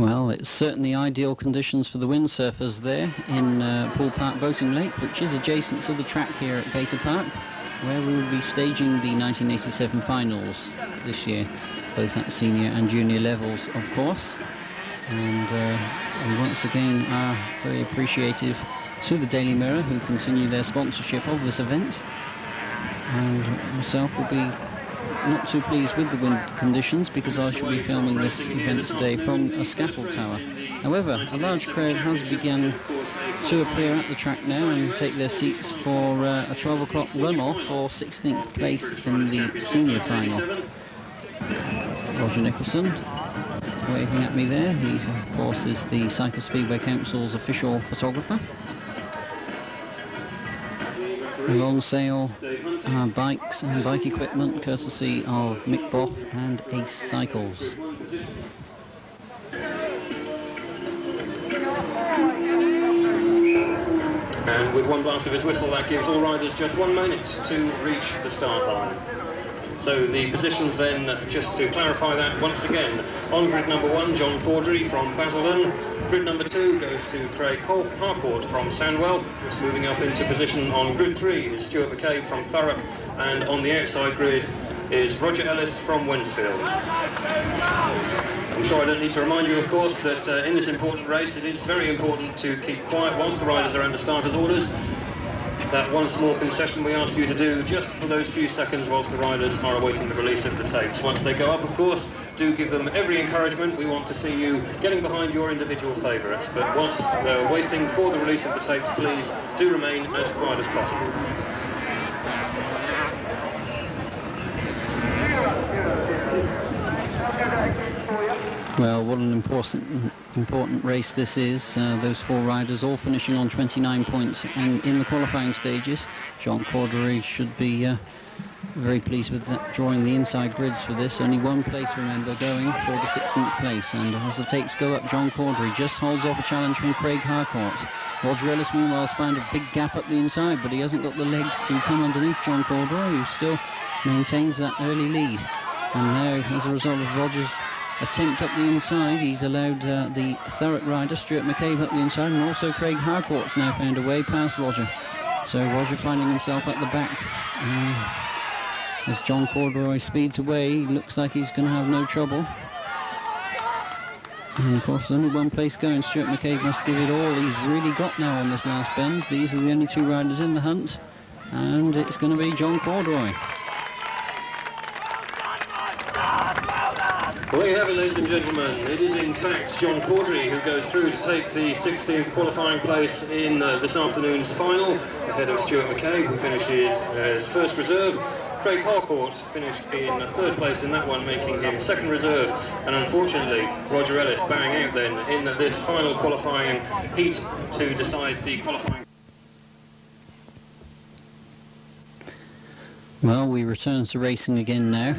Well, it's certainly ideal conditions for the windsurfers there in Poole Park Boating Lake, which is adjacent to the track here at Beta Park, where we will be staging the 1987 finals this year, both at senior and junior levels, of course. And we once again are very appreciative to the Daily Mirror, who continue their sponsorship of this event. And myself will be not too pleased with the wind conditions, because I shall be filming this event today from a scaffold tower. However, a large crowd has begun to appear at the track now and take their seats for a 12 o'clock run-off for 16th place in the senior final. Roger Nicholson waving at me there. He, of course, is the Cycle Speedway Council's official photographer. And on sale are bikes and bike equipment courtesy of Mick Boff and Ace Cycles. And with one blast of his whistle, that gives all riders just 1 minute to reach the start line. So the positions then, just to clarify that once again, on grid number 1, John Caudry from Basildon. Grid number 2 goes to Craig Harcourt from Sandwell. Just moving up into position on grid 3 is Stuart McCabe from Thurrock, and on the outside grid is Roger Ellis from Wensfield. I'm sure I don't need to remind you, of course, that in this important race it is very important to keep quiet whilst the riders are under starters' orders. That one small concession we ask you to do just for those few seconds whilst the riders are awaiting the release of the tapes. Once they go up, of course, do give them every encouragement. We want to see you getting behind your individual favourites, but once they're waiting for the release of the tapes, please do remain as quiet as possible. Well, what an important race this is. Those 4 riders all finishing on 29 points, and in the qualifying stages, John Caudry should be very pleased with that, drawing the inside grids for this. Only 1 place, remember, going for the 16th place. And as the tapes go up, John Caudry just holds off a challenge from Craig Harcourt. Roger Ellis, meanwhile, has found a big gap up the inside, but he hasn't got the legs to come underneath John Caudry, who still maintains that early lead. And now, as a result of Roger's attempt up the inside, he's allowed the Thurrock rider Stuart McCabe up the inside, and also Craig Harcourt's now found a way past Roger. So Roger finding himself at the back. As John Caudry speeds away, he looks like he's going to have no trouble. And of course, only 1 place going. Stuart McCabe must give it all he's really got now on this last bend. These are the only 2 riders in the hunt, and it's going to be John Caudry. Well, there you have it, ladies and gentlemen. It is in fact John Caudry who goes through to take the 16th qualifying place in this afternoon's final, ahead of Stuart McCabe, who finishes as first reserve. Craig Harcourt finished in 3rd place in that one, making him 2nd reserve. And unfortunately, Roger Ellis bowing out then in this final qualifying heat to decide the qualifying. Well, we return to racing again now.